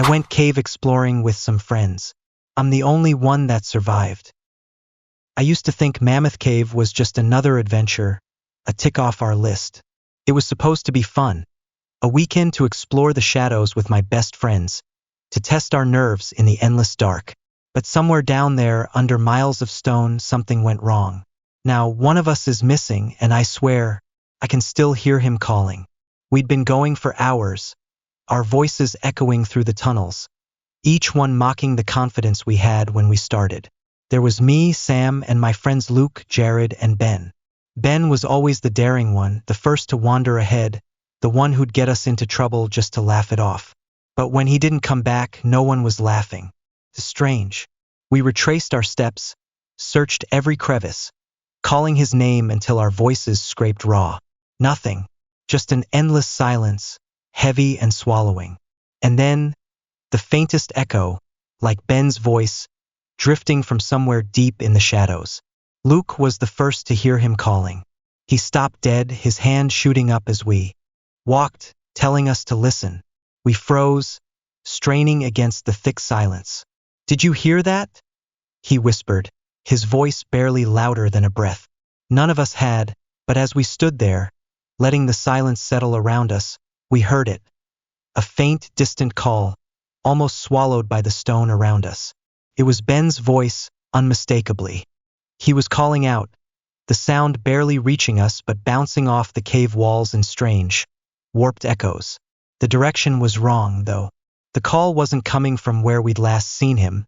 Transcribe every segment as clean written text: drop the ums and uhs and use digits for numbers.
I went cave exploring with some friends. I'm the only one that survived. I used to think Mammoth Cave was just another adventure, a tick off our list. It was supposed to be fun, a weekend to explore the shadows with my best friends, to test our nerves in the endless dark. But somewhere down there, under miles of stone, something went wrong. Now, one of us is missing, and I swear, I can still hear him calling. We'd been going for hours, our voices echoing through the tunnels, each one mocking the confidence we had when we started. There was me, Sam, and my friends Luke, Jared, and Ben. Ben was always the daring one, the first to wander ahead, the one who'd get us into trouble just to laugh it off. But when he didn't come back, no one was laughing. Strange. We retraced our steps, searched every crevice, calling his name until our voices scraped raw. Nothing. Just an endless silence, heavy and swallowing. And then, the faintest echo, like Ben's voice, drifting from somewhere deep in the shadows. Luke was the first to hear him calling. He stopped dead, his hand shooting up as we walked, telling us to listen. We froze, straining against the thick silence. "Did you hear that?" he whispered, his voice barely louder than a breath. None of us had, but as we stood there, letting the silence settle around us, we heard it. A faint, distant call, almost swallowed by the stone around us. It was Ben's voice, unmistakably. He was calling out, the sound barely reaching us but bouncing off the cave walls in strange, warped echoes. The direction was wrong, though. The call wasn't coming from where we'd last seen him.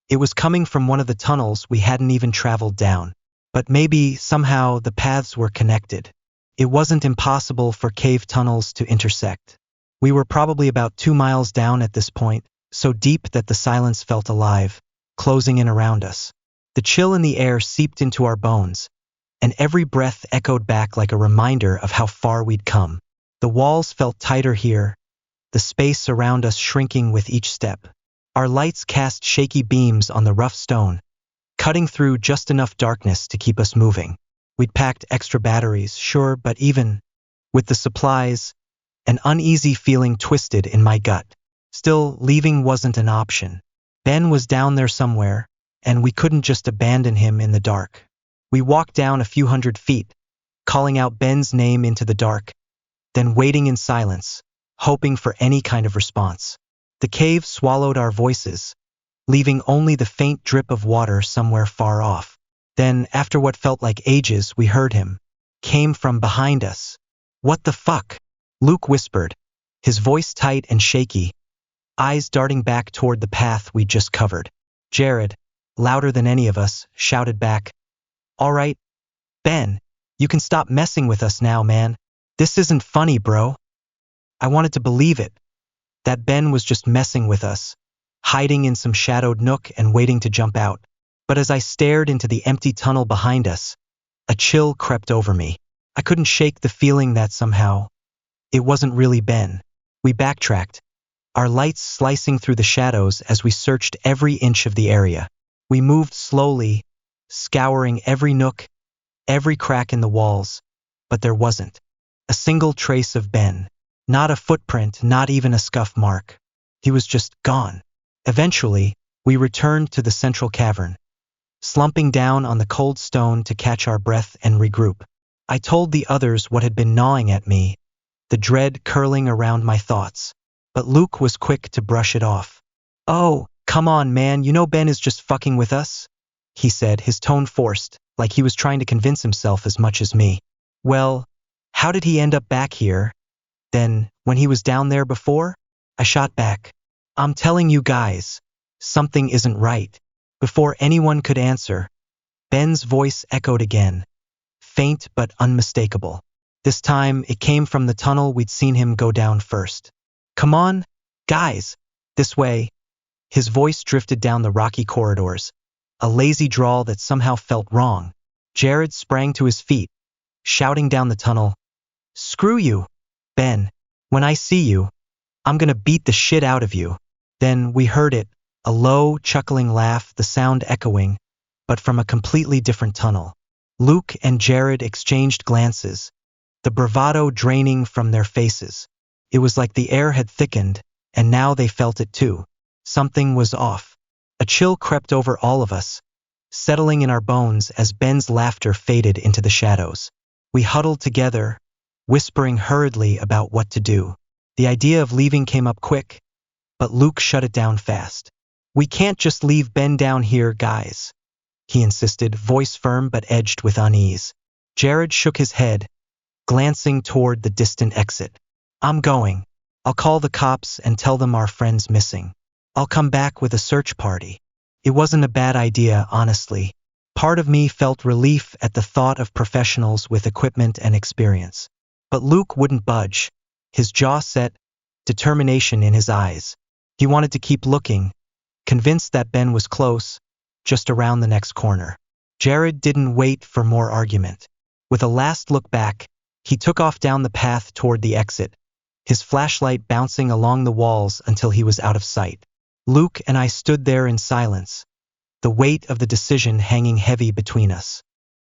It was coming from one of the tunnels we hadn't even traveled down. But maybe, somehow, the paths were connected. It wasn't impossible for cave tunnels to intersect. We were probably about 2 miles down at this point, so deep that the silence felt alive, closing in around us. The chill in the air seeped into our bones, and every breath echoed back like a reminder of how far we'd come. The walls felt tighter here, the space around us shrinking with each step. Our lights cast shaky beams on the rough stone, cutting through just enough darkness to keep us moving. We'd packed extra batteries, sure, but even with the supplies, an uneasy feeling twisted in my gut. Still, leaving wasn't an option. Ben was down there somewhere, and we couldn't just abandon him in the dark. We walked down a few hundred feet, calling out Ben's name into the dark, then waiting in silence, hoping for any kind of response. The cave swallowed our voices, leaving only the faint drip of water somewhere far off. Then, after what felt like ages, we heard him. Came from behind us. "What the fuck?" Luke whispered, his voice tight and shaky, eyes darting back toward the path we'd just covered. Jared, louder than any of us, shouted back, "All right, Ben, you can stop messing with us now, man. This isn't funny, bro." I wanted to believe it, that Ben was just messing with us, hiding in some shadowed nook and waiting to jump out. But as I stared into the empty tunnel behind us, a chill crept over me. I couldn't shake the feeling that somehow it wasn't really Ben. We backtracked, our lights slicing through the shadows as we searched every inch of the area. We moved slowly, scouring every nook, every crack in the walls, but there wasn't a single trace of Ben. Not a footprint, not even a scuff mark. He was just gone. Eventually, we returned to the central cavern, slumping down on the cold stone to catch our breath and regroup. I told the others what had been gnawing at me, the dread curling around my thoughts. But Luke was quick to brush it off. "Oh, come on, man, you know Ben is just fucking with us?" he said, his tone forced, like he was trying to convince himself as much as me. "Well, how did he end up back here, then, when he was down there before?" I shot back. "I'm telling you guys, something isn't right." Before anyone could answer, Ben's voice echoed again, faint but unmistakable. This time, it came from the tunnel we'd seen him go down first. "Come on, guys, this way." His voice drifted down the rocky corridors, a lazy drawl that somehow felt wrong. Jared sprang to his feet, shouting down the tunnel, "Screw you, Ben. When I see you, I'm gonna beat the shit out of you." Then we heard it, a low, chuckling laugh, the sound echoing, but from a completely different tunnel. Luke and Jared exchanged glances, the bravado draining from their faces. It was like the air had thickened, and now they felt it too. Something was off. A chill crept over all of us, settling in our bones as Ben's laughter faded into the shadows. We huddled together, whispering hurriedly about what to do. The idea of leaving came up quick, but Luke shut it down fast. "We can't just leave Ben down here, guys," he insisted, voice firm but edged with unease. Jared shook his head, glancing toward the distant exit. "I'm going. I'll call the cops and tell them our friend's missing. I'll come back with a search party." It wasn't a bad idea, honestly. Part of me felt relief at the thought of professionals with equipment and experience. But Luke wouldn't budge, his jaw set, determination in his eyes. He wanted to keep looking, convinced that Ben was close, just around the next corner. Jared didn't wait for more argument. With a last look back, he took off down the path toward the exit, his flashlight bouncing along the walls until he was out of sight. Luke and I stood there in silence, the weight of the decision hanging heavy between us.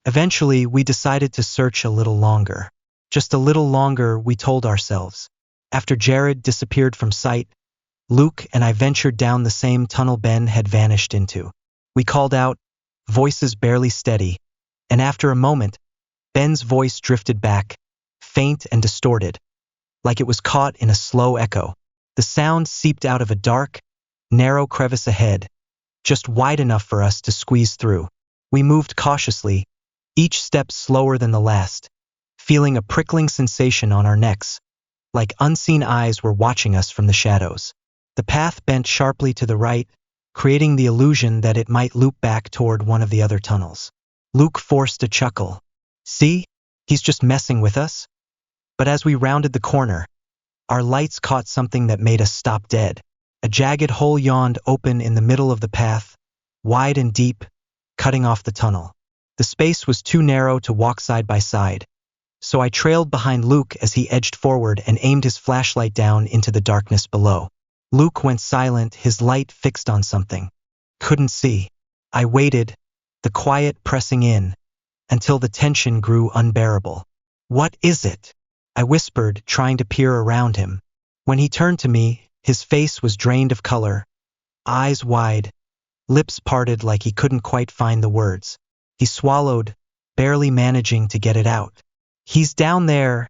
Eventually, we decided to search a little longer. Just a little longer, we told ourselves. After Jared disappeared from sight, Luke and I ventured down the same tunnel Ben had vanished into. We called out, voices barely steady, and after a moment, Ben's voice drifted back, faint and distorted, like it was caught in a slow echo. The sound seeped out of a dark, narrow crevice ahead, just wide enough for us to squeeze through. We moved cautiously, each step slower than the last, feeling a prickling sensation on our necks, like unseen eyes were watching us from the shadows. The path bent sharply to the right, creating the illusion that it might loop back toward one of the other tunnels. Luke forced a chuckle. "See? He's just messing with us?" But as we rounded the corner, our lights caught something that made us stop dead. A jagged hole yawned open in the middle of the path, wide and deep, cutting off the tunnel. The space was too narrow to walk side by side, so I trailed behind Luke as he edged forward and aimed his flashlight down into the darkness below. Luke went silent, his light fixed on something. Couldn't see. I waited, the quiet pressing in, until the tension grew unbearable. "What is it?" I whispered, trying to peer around him. When he turned to me, his face was drained of color, eyes wide, lips parted like he couldn't quite find the words. He swallowed, barely managing to get it out. "He's down there,"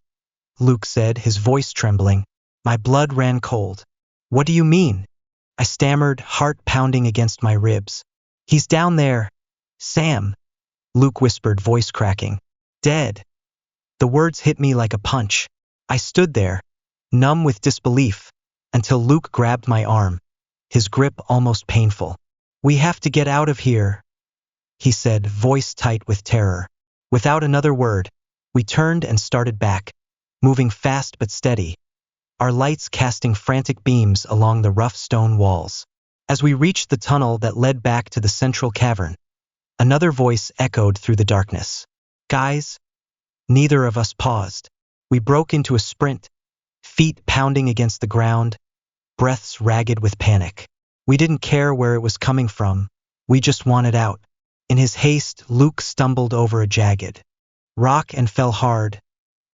Luke said, his voice trembling. My blood ran cold. "What do you mean?" I stammered, heart pounding against my ribs. "He's down there, Sam," Luke whispered, voice cracking. "Dead." The words hit me like a punch. I stood there, numb with disbelief, until Luke grabbed my arm, his grip almost painful. "We have to get out of here," he said, voice tight with terror. Without another word, we turned and started back, moving fast but steady, our lights casting frantic beams along the rough stone walls. As we reached the tunnel that led back to the central cavern, another voice echoed through the darkness. "Guys?" Neither of us paused. We broke into a sprint, feet pounding against the ground, breaths ragged with panic. We didn't care where it was coming from, we just wanted out. In his haste, Luke stumbled over a jagged rock and fell hard,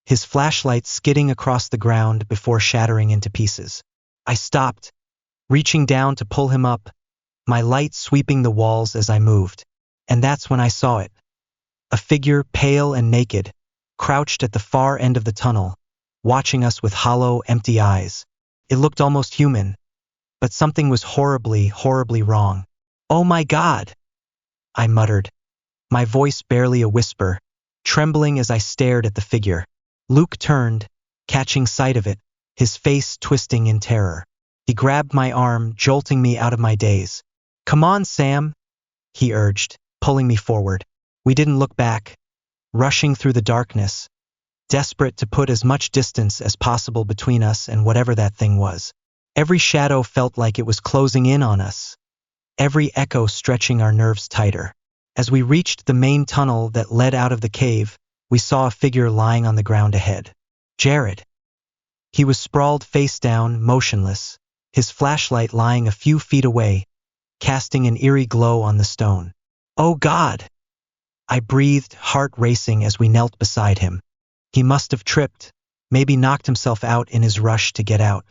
his flashlight skidding across the ground before shattering into pieces. I stopped, reaching down to pull him up, my light sweeping the walls as I moved. And that's when I saw it. A figure, pale and naked, crouched at the far end of the tunnel, watching us with hollow, empty eyes. It looked almost human, but something was horribly, horribly wrong. "Oh my God!" I muttered, my voice barely a whisper, trembling as I stared at the figure. Luke turned, catching sight of it, his face twisting in terror. He grabbed my arm, jolting me out of my daze. "Come on, Sam," he urged, pulling me forward. We didn't look back, rushing through the darkness, desperate to put as much distance as possible between us and whatever that thing was. Every shadow felt like it was closing in on us, every echo stretching our nerves tighter. As we reached the main tunnel that led out of the cave, we saw a figure lying on the ground ahead. Jared. He was sprawled face down, motionless, his flashlight lying a few feet away, casting an eerie glow on the stone. "Oh God!" I breathed, heart racing as we knelt beside him. He must have tripped, maybe knocked himself out in his rush to get out.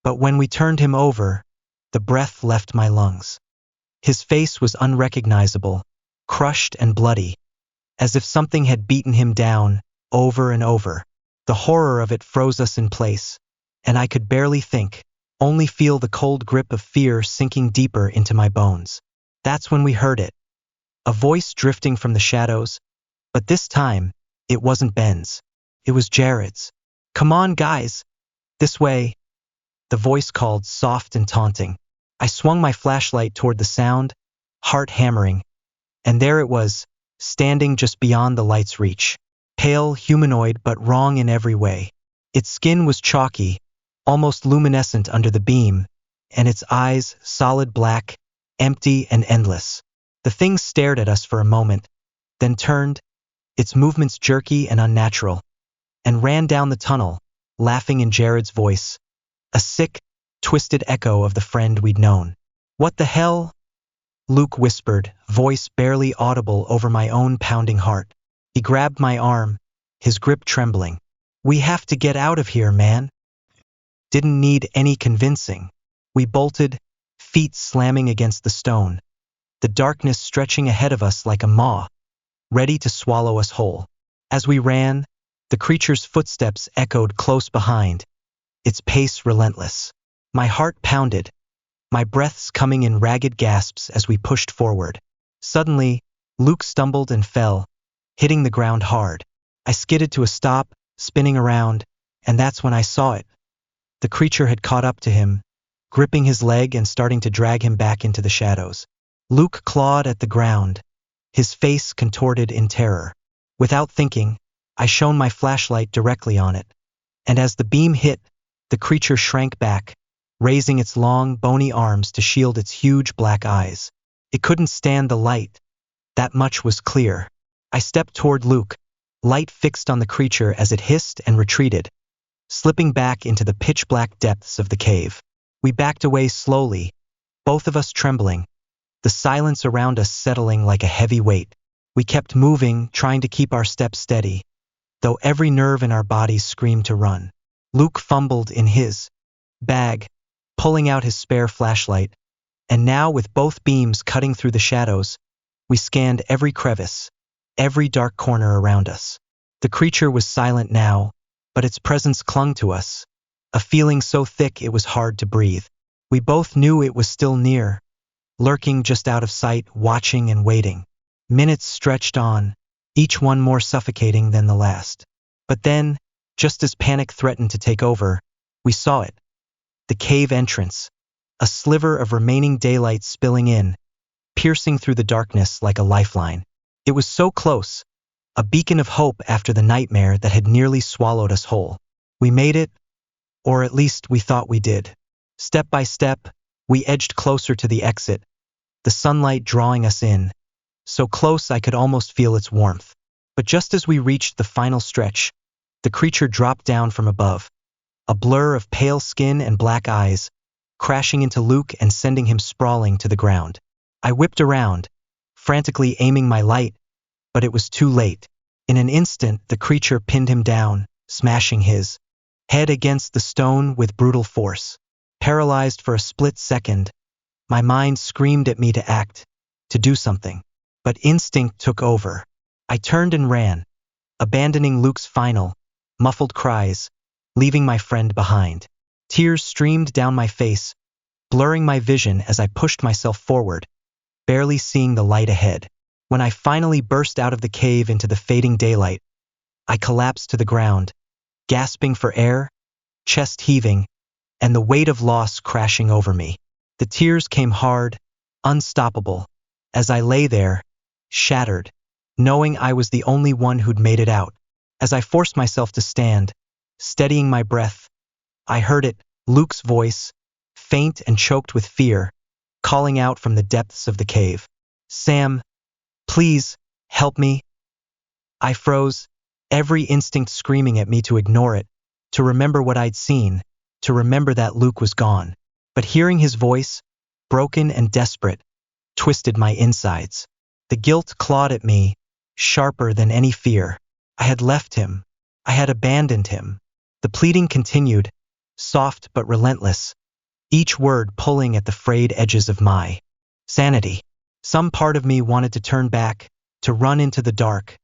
But when we turned him over, the breath left my lungs. His face was unrecognizable, crushed and bloody, as if something had beaten him down, over and over. The horror of it froze us in place, and I could barely think, only feel the cold grip of fear sinking deeper into my bones. That's when we heard it. A voice drifting from the shadows, but this time, it wasn't Ben's. It was Jared's. "Come on, guys. This way," the voice called, soft and taunting. I swung my flashlight toward the sound, heart hammering, and there it was, standing just beyond the light's reach. Pale, humanoid, but wrong in every way. Its skin was chalky, almost luminescent under the beam, and its eyes, solid black, empty and endless. The thing stared at us for a moment, then turned, its movements jerky and unnatural, and ran down the tunnel, laughing in Jared's voice, a sick, twisted echo of the friend we'd known. "What the hell?" Luke whispered, voice barely audible over my own pounding heart. He grabbed my arm, his grip trembling. "We have to get out of here, man." Didn't need any convincing. We bolted, feet slamming against the stone, the darkness stretching ahead of us like a maw, ready to swallow us whole. As we ran, the creature's footsteps echoed close behind, its pace relentless. My heart pounded, my breaths coming in ragged gasps as we pushed forward. Suddenly, Luke stumbled and fell, hitting the ground hard. I skidded to a stop, spinning around, and that's when I saw it. The creature had caught up to him, gripping his leg and starting to drag him back into the shadows. Luke clawed at the ground, his face contorted in terror. Without thinking, I shone my flashlight directly on it, and as the beam hit, the creature shrank back, raising its long, bony arms to shield its huge black eyes. It couldn't stand the light. That much was clear. I stepped toward Luke, light fixed on the creature as it hissed and retreated, slipping back into the pitch-black depths of the cave. We backed away slowly, both of us trembling, the silence around us settling like a heavy weight. We kept moving, trying to keep our steps steady, though every nerve in our bodies screamed to run. Luke fumbled in his bag, pulling out his spare flashlight, and now with both beams cutting through the shadows, we scanned every crevice, every dark corner around us. The creature was silent now, but its presence clung to us, a feeling so thick it was hard to breathe. We both knew it was still near, lurking just out of sight, watching and waiting. Minutes stretched on, each one more suffocating than the last. But then, just as panic threatened to take over, we saw it. The cave entrance, a sliver of remaining daylight spilling in, piercing through the darkness like a lifeline. It was so close, a beacon of hope after the nightmare that had nearly swallowed us whole. We made it, or at least we thought we did. Step by step, we edged closer to the exit, the sunlight drawing us in, so close I could almost feel its warmth. But just as we reached the final stretch, the creature dropped down from above, a blur of pale skin and black eyes, crashing into Luke and sending him sprawling to the ground. I whipped around, frantically aiming my light, but it was too late. In an instant, the creature pinned him down, smashing his head against the stone with brutal force. Paralyzed for a split second, my mind screamed at me to act, to do something. But instinct took over. I turned and ran, abandoning Luke's final, muffled cries, leaving my friend behind. Tears streamed down my face, blurring my vision as I pushed myself forward, barely seeing the light ahead. When I finally burst out of the cave into the fading daylight, I collapsed to the ground, gasping for air, chest heaving, and the weight of loss crashing over me. The tears came hard, unstoppable, as I lay there, shattered, knowing I was the only one who'd made it out. As I forced myself to stand, steadying my breath, I heard it, Luke's voice, faint and choked with fear, calling out from the depths of the cave. "Sam, please, help me." I froze, every instinct screaming at me to ignore it, to remember what I'd seen, to remember that Luke was gone. But hearing his voice, broken and desperate, twisted my insides. The guilt clawed at me, sharper than any fear. I had left him. I had abandoned him. The pleading continued, soft but relentless, each word pulling at the frayed edges of my sanity. Some part of me wanted to turn back, to run into the dark,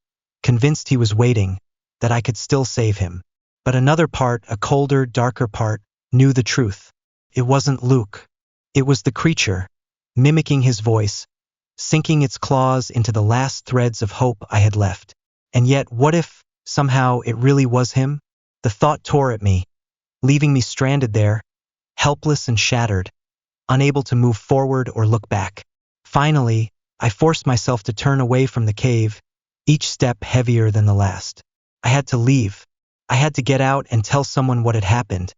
convinced he was waiting, that I could still save him. But another part, a colder, darker part, knew the truth. It wasn't Luke. It was the creature, mimicking his voice, sinking its claws into the last threads of hope I had left. And yet, what if, somehow, it really was him? The thought tore at me, leaving me stranded there, helpless and shattered, unable to move forward or look back. Finally, I forced myself to turn away from the cave, each step heavier than the last. I had to leave. I had to get out and tell someone what had happened,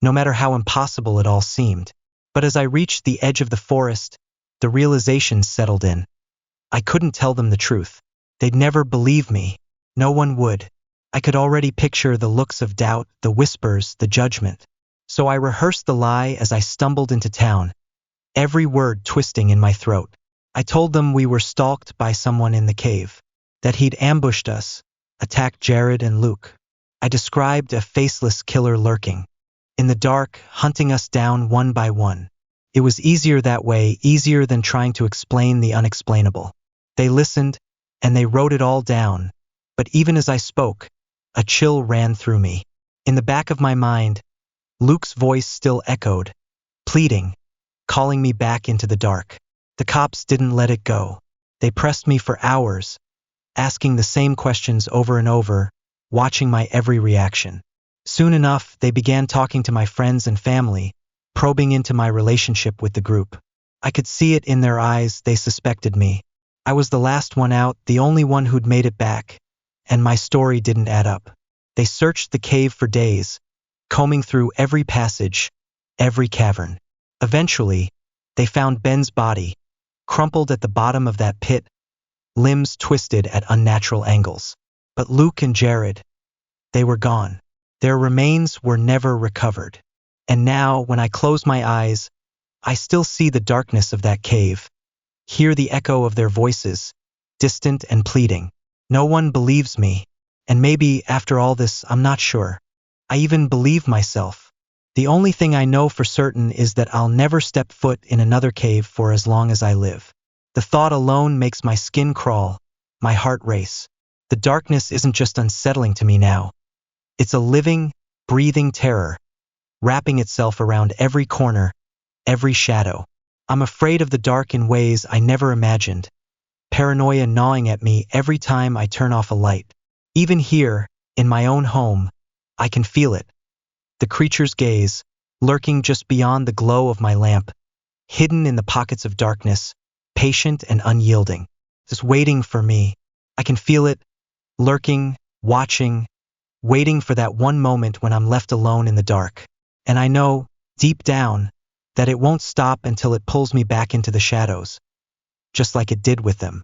no matter how impossible it all seemed. But as I reached the edge of the forest, the realization settled in. I couldn't tell them the truth. They'd never believe me. No one would. I could already picture the looks of doubt, the whispers, the judgment. So I rehearsed the lie as I stumbled into town, every word twisting in my throat. I told them we were stalked by someone in the cave, that he'd ambushed us, attacked Jared and Luke. I described a faceless killer lurking in the dark, hunting us down one by one. It was easier that way, easier than trying to explain the unexplainable. They listened, and they wrote it all down, but even as I spoke, a chill ran through me. In the back of my mind, Luke's voice still echoed, pleading, calling me back into the dark. The cops didn't let it go. They pressed me for hours, asking the same questions over and over, watching my every reaction. Soon enough, they began talking to my friends and family, probing into my relationship with the group. I could see it in their eyes, they suspected me. I was the last one out, the only one who'd made it back, and my story didn't add up. They searched the cave for days, combing through every passage, every cavern. Eventually, they found Ben's body, crumpled at the bottom of that pit, limbs twisted at unnatural angles. But Luke and Jared, they were gone. Their remains were never recovered. And now, when I close my eyes, I still see the darkness of that cave, hear the echo of their voices, distant and pleading. No one believes me, and maybe, after all this, I'm not sure I even believe myself. The only thing I know for certain is that I'll never step foot in another cave for as long as I live. The thought alone makes my skin crawl, my heart race. The darkness isn't just unsettling to me now. It's a living, breathing terror, wrapping itself around every corner, every shadow. I'm afraid of the dark in ways I never imagined, paranoia gnawing at me every time I turn off a light. Even here, in my own home, I can feel it. The creature's gaze, lurking just beyond the glow of my lamp, hidden in the pockets of darkness, patient and unyielding, just waiting for me. I can feel it, lurking, watching, waiting for that one moment when I'm left alone in the dark. And I know, deep down, that it won't stop until it pulls me back into the shadows, just like it did with them.